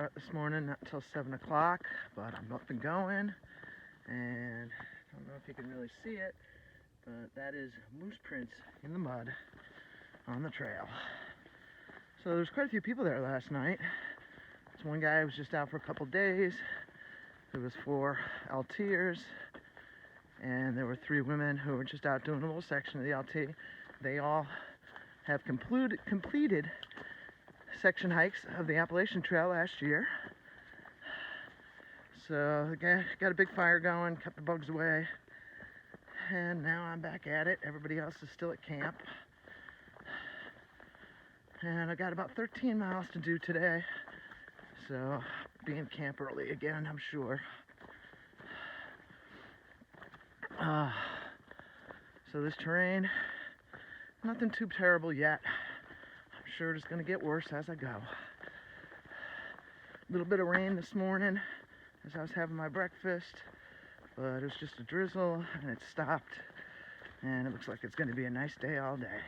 start this morning, not until 7 o'clock, but I'm up and going, and I don't know if you can really see it, but that is moose prints in the mud on the trail. So there's quite a few people there last night. This one guy was just out for a couple days. There was 4 LTers, and there were 3 women who were just out doing a little section of the LT. They all have completed section hikes of the Appalachian Trail last year. So the guy got a big fire going, kept the bugs away, and now I'm back at it. Everybody else is still at camp. And I got about 13 miles to do today, so be in camp early again, I'm sure. So this terrain, nothing too terrible yet. I'm sure it's going to get worse as I go. A little bit of rain this morning as I was having my breakfast, but it was just a drizzle and it stopped, and it looks like it's going to be a nice day all day.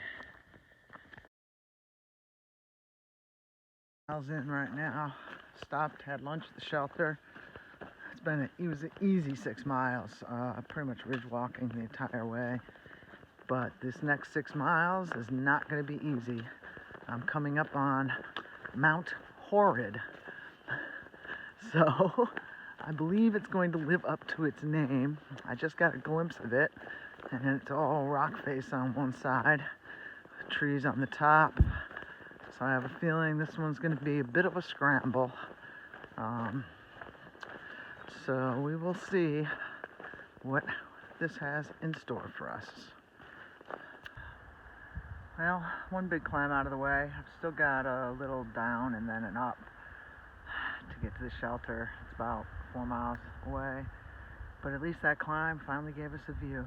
Miles in right now, stopped, had lunch at the shelter. It was an easy 6 miles, pretty much ridge walking the entire way. But this next 6 miles is not going to be easy. I'm coming up on Mount Horrid. So I believe it's going to live up to its name. I just got a glimpse of it, and it's all rock face on one side, trees on the top. So I have a feeling this one's going to be a bit of a scramble. So we will see what this has in store for us. Well, one big climb out of the way. I've still got a little down and then an up to get to the shelter. It's about 4 miles away, but at least that climb finally gave us a view.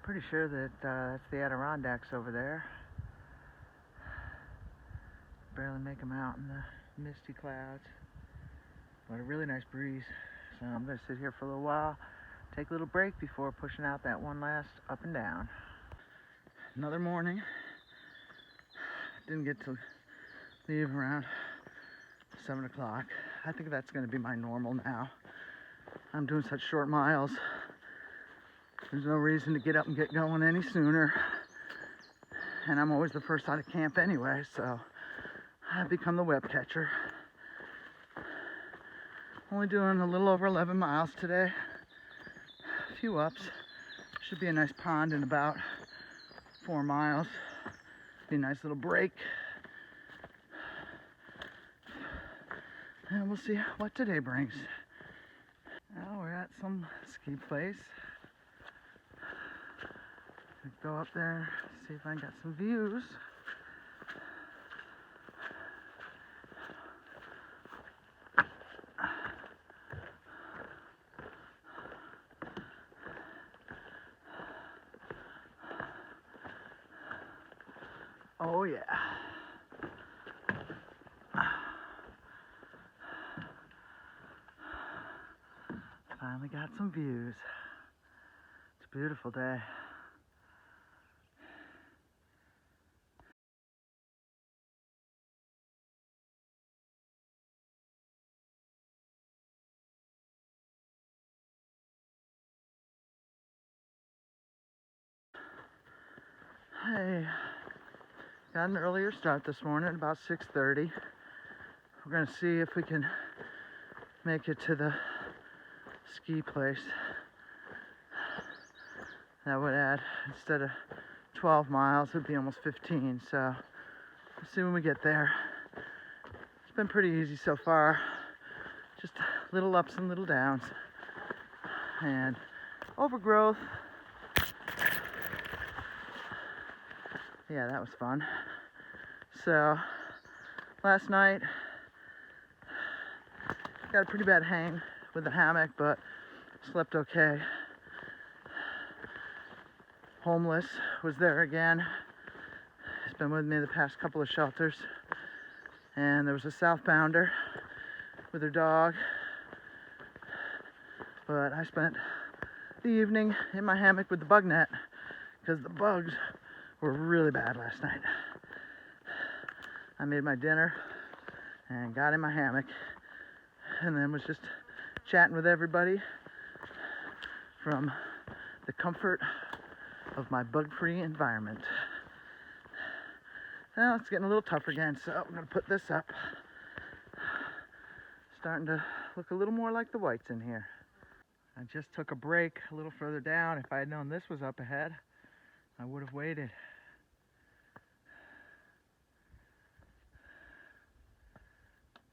Pretty sure that that's the Adirondacks over there. Barely make them out in the misty clouds, but a really nice breeze. So I'm going to sit here for a little while, take a little break before pushing out that one last up and down. Another morning. Didn't get to leave around 7 o'clock. I think that's going to be my normal now. I'm doing such short miles. There's no reason to get up and get going any sooner. And I'm always the first out of camp anyway, so I've become the web catcher. Only doing a little over 11 miles today. A few ups. Should be a nice pond in about 4 miles. Be a nice little break. And we'll see what today brings. Now we're at some ski place. Go up there, see if I can get some views. Oh yeah. Finally got some views. It's a beautiful day. Hey, got an earlier start this morning, about 6:30. We're gonna see if we can make it to the ski place. That would add, instead of 12 miles, it would be almost 15. So we'll see when we get there. It's been pretty easy so far. Just little ups and little downs. And overgrowth. Yeah, that was fun. So last night, got a pretty bad hang with the hammock, but slept okay. Homeless was there again. He's been with me the past couple of shelters. And there was a southbounder with her dog. But I spent the evening in my hammock with the bug net because the bugs were really bad last night. I made my dinner, and got in my hammock and then was just chatting with everybody from the comfort of my bug-free environment. Now it's getting a little tougher again, so I'm going to put this up. Starting to look a little more like the whites in here. I just took a break a little further down. If I had known this was up ahead, I would have waited.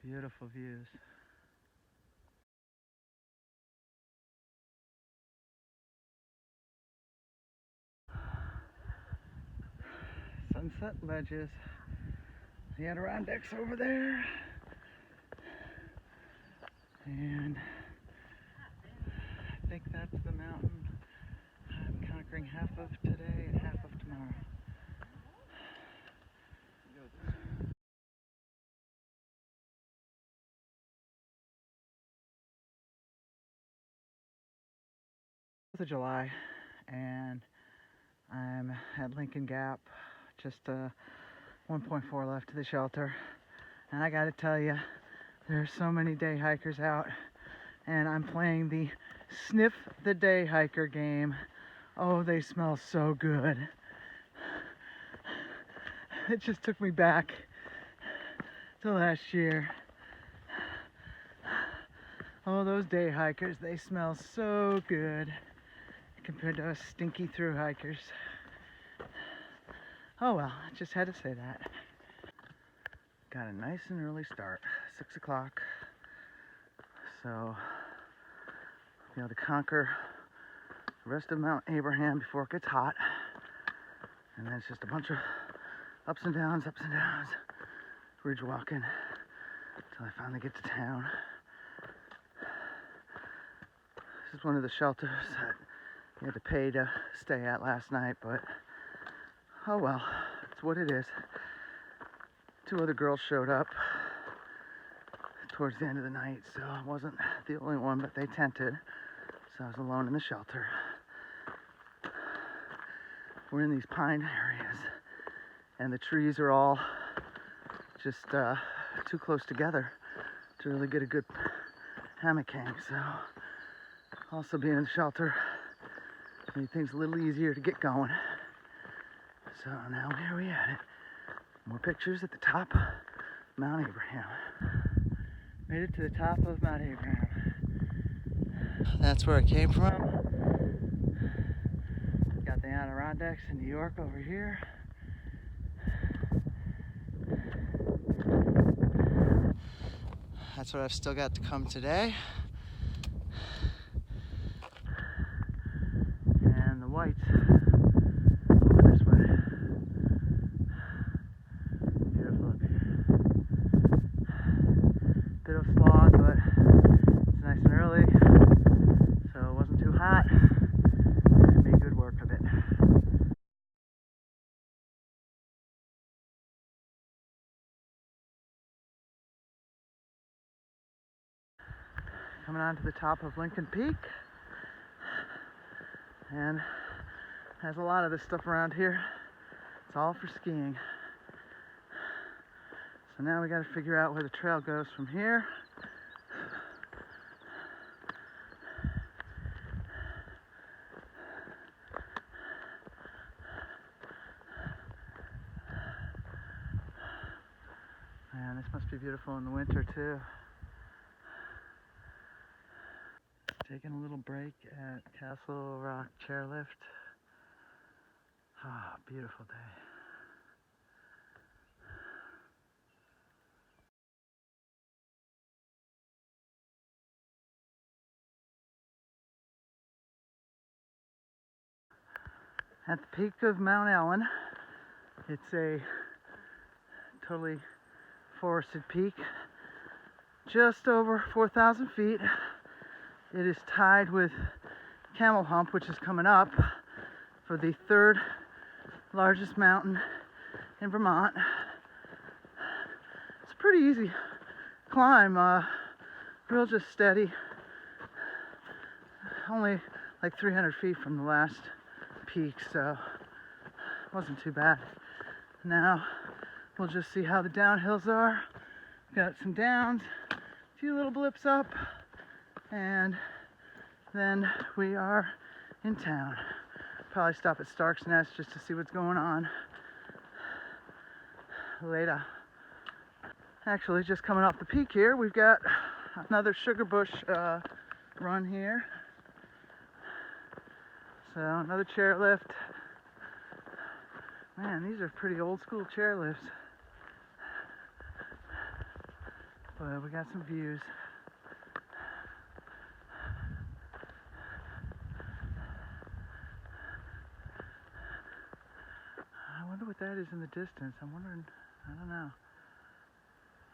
Beautiful views. Sunset Ledges. The Adirondacks over there. And I think that's the mountain I'm conquering half of today and half of tomorrow. Of July, and I'm at Lincoln Gap, just 1.4 left to the shelter. And I gotta tell you, there's so many day hikers out, and I'm playing the Sniff the Day Hiker game. Oh, they smell so good. It just took me back to last year. Oh, those day hikers, they smell so good compared to us stinky through hikers. Oh well, I just had to say that. Got a nice and early start, 6 o'clock. So, be able to conquer the rest of Mount Abraham before it gets hot. And then it's just a bunch of ups and downs, ridge walking until I finally get to town. This is one of the shelters that you had to pay to stay at last night, but oh well, it's what it is. 2 other girls showed up towards the end of the night, so I wasn't the only one, but they tented, so I was alone in the shelter. We're in these pine areas, and the trees are all just too close together to really get a good hammock hang, so also being in the shelter made things a little easier to get going. So now here we at it. More pictures at the top of Mount Abraham. Made it to the top of Mount Abraham. That's where I came from. Got the Adirondacks in New York over here. That's what I've still got to come today. And the whites over this way. Beautiful up here. Bit of slog, but it's nice and early, so it wasn't too hot. Made good work of it. Coming on to the top of Lincoln Peak, and has a lot of this stuff around here. It's all for skiing. So now we got to figure out where the trail goes from here. Man, this must be beautiful in the winter too. Taking a little break at Castle Rock Chairlift. Ah, beautiful day. At the peak of Mount Ellen, it's a totally forested peak, just over 4,000 feet. It is tied with Camel Hump, which is coming up, for the 3rd largest mountain in Vermont. It's a pretty easy climb, real just steady. Only like 300 feet from the last peak, so it wasn't too bad. Now we'll just see how the downhills are Got some downs, a few little blips up, and then we are in town. Probably stop at Stark's Nest just to see what's going on. Later. Actually, just coming off the peak here, we've got another sugar bush run here. So another chairlift. Man, these are pretty old school chairlifts. But we got some views. I wonder what that is in the distance. I'm wondering, I don't know.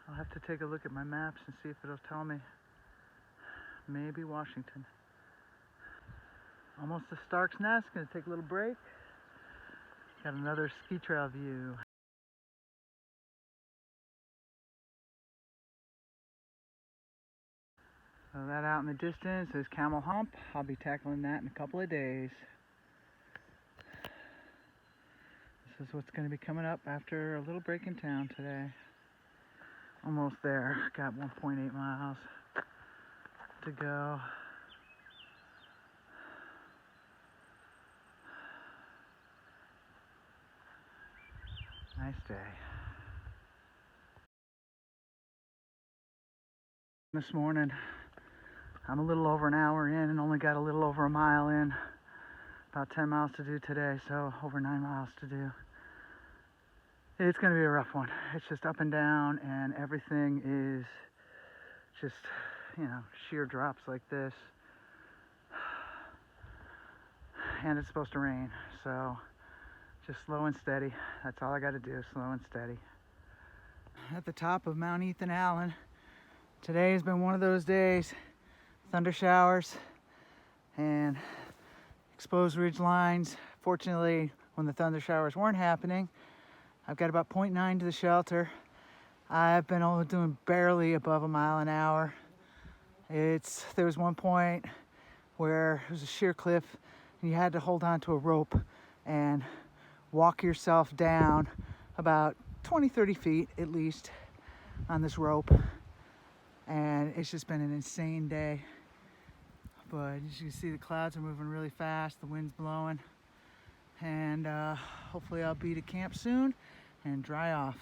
I'll have to take a look at my maps and see if it'll tell me. Maybe Washington. Almost to Stark's Nest, gonna take a little break. Got another ski trail view. So that out in the distance is Camel Hump. I'll be tackling that in a couple of days. This is what's going to be coming up after a little break in town today. Almost there. Got 1.8 miles to go. Nice day. This morning, I'm a little over an hour in and only got a little over a mile in. About 10 miles to do today, so over 9 miles to do. It's going to be a rough one. It's just up and down, and everything is just, sheer drops like this. And it's supposed to rain, so just slow and steady. That's all I got to do, slow and steady. At the top of Mount Ethan Allen. Today has been one of those days. Thunder showers and exposed ridge lines. Fortunately, when the thunder showers weren't happening, I've got about 0.9 to the shelter. I've been only doing barely above a mile an hour. There was one point where it was a sheer cliff and you had to hold on to a rope and walk yourself down about 20-30 feet at least on this rope. And it's just been an insane day. But as you can see, the clouds are moving really fast, the wind's blowing, and hopefully I'll be to camp soon and dry off.